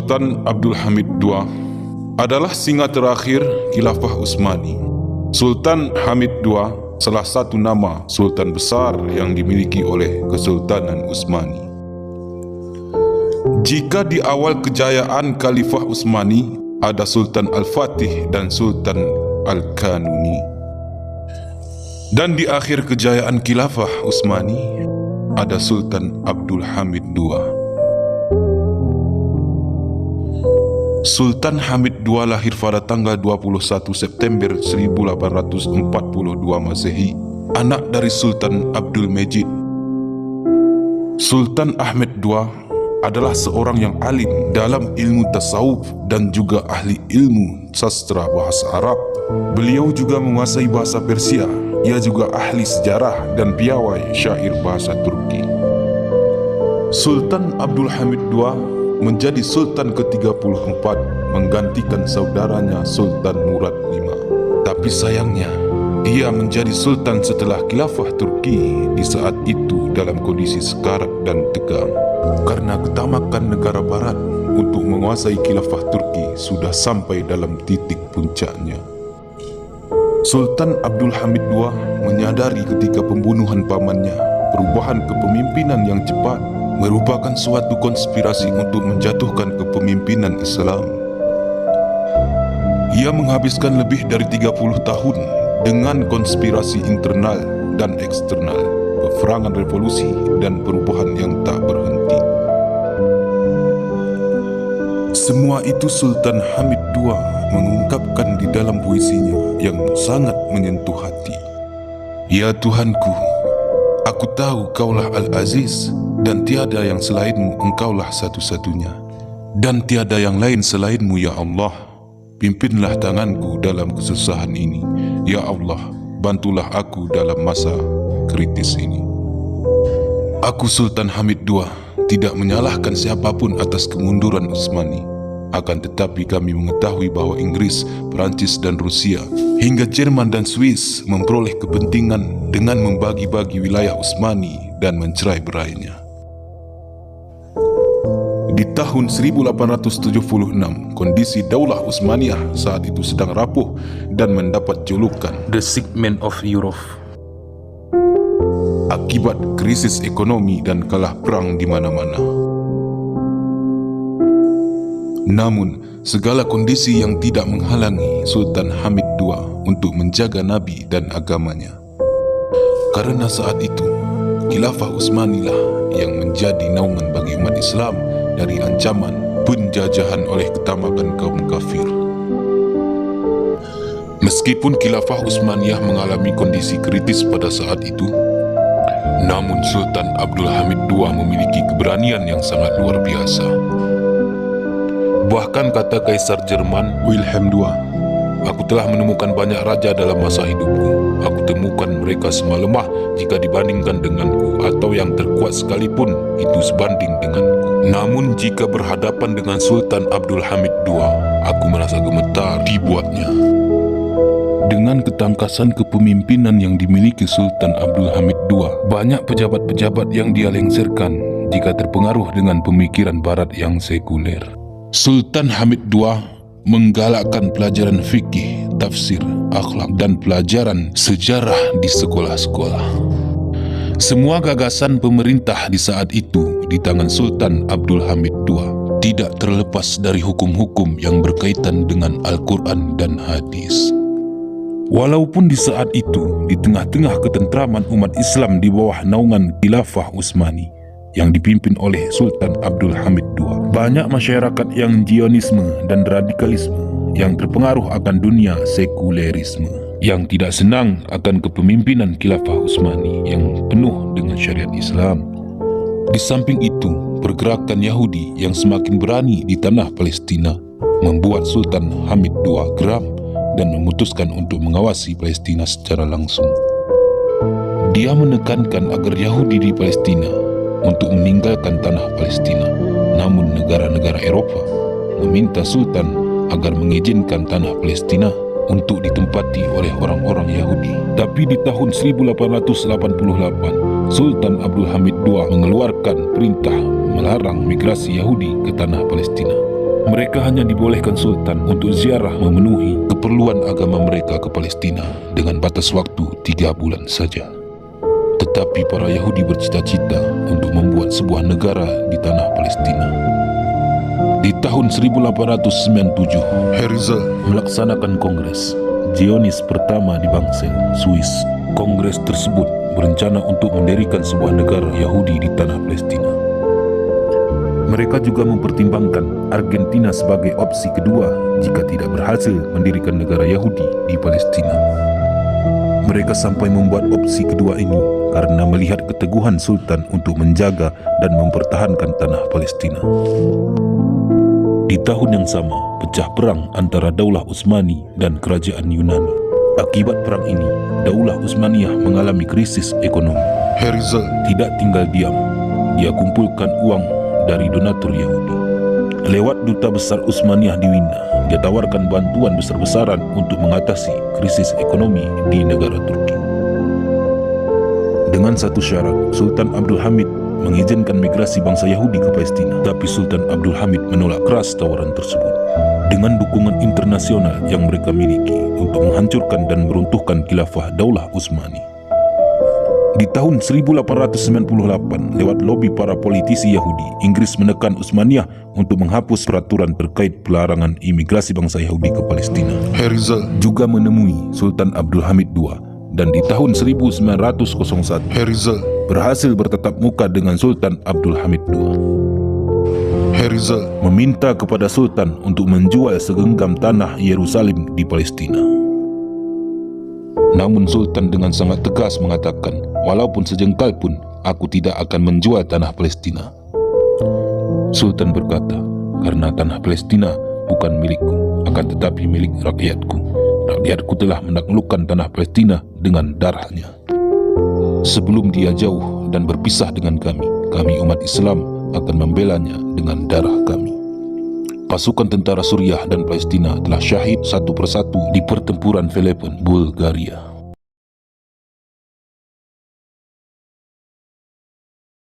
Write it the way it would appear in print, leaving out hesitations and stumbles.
Sultan Abdul Hamid II adalah singa terakhir Khilafah Utsmani. Sultan Hamid II salah satu nama sultan besar yang dimiliki oleh Kesultanan Utsmani. Jika di awal kejayaan Khalifah Utsmani ada Sultan Al-Fatih dan Sultan Al-Kanuni, dan di akhir kejayaan Khilafah Utsmani ada Sultan Abdul Hamid II. Sultan Hamid II lahir pada tanggal 21 September 1842 Masehi, anak dari Sultan Abdul Majid. Sultan Ahmed II adalah seorang yang alim dalam ilmu tasawuf dan juga ahli ilmu sastra bahasa Arab. Beliau juga menguasai bahasa Persia. Ia juga ahli sejarah dan piawai syair bahasa Turki. Sultan Abdul Hamid II menjadi Sultan ke-34 menggantikan saudaranya Sultan Murad V. Tapi sayangnya, ia menjadi Sultan setelah Khilafah Turki di saat itu dalam kondisi sekarat dan tegang. Karena ketamakan negara barat untuk menguasai Khilafah Turki sudah sampai dalam titik puncaknya. Sultan Abdul Hamid II menyadari ketika pembunuhan pamannya, perubahan kepemimpinan yang cepat merupakan suatu konspirasi untuk menjatuhkan kepemimpinan Islam. Ia menghabiskan lebih dari 30 tahun dengan konspirasi internal dan eksternal, peperangan revolusi dan perubahan yang tak berhenti. Semua itu Sultan Hamid II mengungkapkan di dalam puisinya yang sangat menyentuh hati. Ya Tuhanku, aku tahu Kaulah Al-Aziz, dan tiada yang selainmu, Engkaulah satu-satunya, dan tiada yang lain selainmu ya Allah. Pimpinlah tanganku dalam kesusahan ini, ya Allah, bantulah aku dalam masa kritis ini. Aku Sultan Hamid II tidak menyalahkan siapapun atas kemunduran Utsmani. Akan tetapi kami mengetahui bahwa Inggris, Perancis dan Rusia hingga Jerman dan Swiss memperoleh kepentingan dengan membagi-bagi wilayah Utsmani dan mencerai-berainya. Di tahun 1876, kondisi Daulah Utsmaniyah saat itu sedang rapuh dan mendapat julukan The Sick Man of Europe akibat krisis ekonomi dan kalah perang di mana-mana. Namun, segala kondisi yang tidak menghalangi Sultan Hamid II untuk menjaga Nabi dan agamanya. Karena saat itu, Khilafah Utsmanilah yang menjadi naungan bagi umat Islam dari ancaman penjajahan oleh ketamakan kaum kafir. Meskipun Khilafah Utsmaniyah mengalami kondisi kritis pada saat itu, namun Sultan Abdul Hamid II memiliki keberanian yang sangat luar biasa. Bahkan kata Kaisar Jerman Wilhelm II, "Aku telah menemukan banyak raja dalam masa hidupku. Aku temukan mereka semua lemah jika dibandingkan denganku, atau yang terkuat sekalipun itu sebanding denganku. Namun jika berhadapan dengan Sultan Abdul Hamid II, aku merasa gemetar dibuatnya." Dengan ketangkasan kepemimpinan yang dimiliki Sultan Abdul Hamid II, banyak pejabat-pejabat yang dia lengserkan jika terpengaruh dengan pemikiran barat yang sekuler. Sultan Hamid II menggalakkan pelajaran fikih, tafsir, akhlak, dan pelajaran sejarah di sekolah-sekolah. Semua gagasan pemerintah di saat itu di tangan Sultan Abdul Hamid II tidak terlepas dari hukum-hukum yang berkaitan dengan Al-Quran dan hadis. Walaupun di saat itu, di tengah-tengah ketentraman umat Islam di bawah naungan Khilafah Utsmani yang dipimpin oleh Sultan Abdul Hamid II, banyak masyarakat yang Zionisme dan radikalisme yang terpengaruh akan dunia sekulerisme, yang tidak senang akan kepemimpinan Khilafah Utsmani yang penuh dengan syariat Islam. Di samping itu, pergerakan Yahudi yang semakin berani di tanah Palestina membuat Sultan Hamid II geram dan memutuskan untuk mengawasi Palestina secara langsung. Dia menekankan agar Yahudi di Palestina untuk meninggalkan tanah Palestina, namun negara-negara Eropa meminta Sultan agar mengizinkan tanah Palestina untuk ditempati oleh orang-orang Yahudi. Tapi di tahun 1888, Sultan Abdul Hamid II mengeluarkan perintah melarang migrasi Yahudi ke tanah Palestina. Mereka hanya dibolehkan Sultan untuk ziarah memenuhi keperluan agama mereka ke Palestina dengan batas waktu 3 bulan saja. Tetapi para Yahudi bercita-cita untuk membuat sebuah negara di tanah Palestina. Di tahun 1897, Herzl melaksanakan kongres Zionis pertama di Basel, Swiss. Kongres tersebut berencana untuk mendirikan sebuah negara Yahudi di tanah Palestina. Mereka juga mempertimbangkan Argentina sebagai opsi kedua jika tidak berhasil mendirikan negara Yahudi di Palestina. Mereka sampai membuat opsi kedua ini karena melihat keteguhan Sultan untuk menjaga dan mempertahankan tanah Palestina. Di tahun yang sama, pecah perang antara Daulah Utsmani dan Kerajaan Yunani. Akibat perang ini, Daulah Utsmaniyah mengalami krisis ekonomi. Herzl tidak tinggal diam. Dia kumpulkan uang dari donatur Yahudi. Lewat Duta Besar Utsmaniyah di Wina, dia tawarkan bantuan besar-besaran untuk mengatasi krisis ekonomi di negara Turki. Dengan satu syarat, Sultan Abdul Hamid mengizinkan migrasi bangsa Yahudi ke Palestina, tapi Sultan Abdul Hamid menolak keras tawaran tersebut. Dengan dukungan internasional yang mereka miliki untuk menghancurkan dan meruntuhkan khilafah Daulah Utsmani. Di tahun 1898, lewat lobi para politisi Yahudi, Inggris menekan Utsmaniyah untuk menghapus peraturan terkait pelarangan imigrasi bangsa Yahudi ke Palestina. Herzl juga menemui Sultan Abdul Hamid II, dan di tahun 1901, Herzl berhasil bertatap muka dengan Sultan Abdul Hamid II. Herzl meminta kepada Sultan untuk menjual segenggam tanah Yerusalem di Palestina. Namun Sultan dengan sangat tegas mengatakan, walaupun sejengkal pun, aku tidak akan menjual tanah Palestina. Sultan berkata, karena tanah Palestina bukan milikku, akan tetapi milik rakyatku. Rakyatku telah menaklukkan tanah Palestina dengan darahnya. Sebelum dia jauh dan berpisah dengan kami umat Islam akan membelanya dengan darah kami. Pasukan tentara Suriah dan Palestina telah syahid satu persatu di pertempuran Philippon, Bulgaria.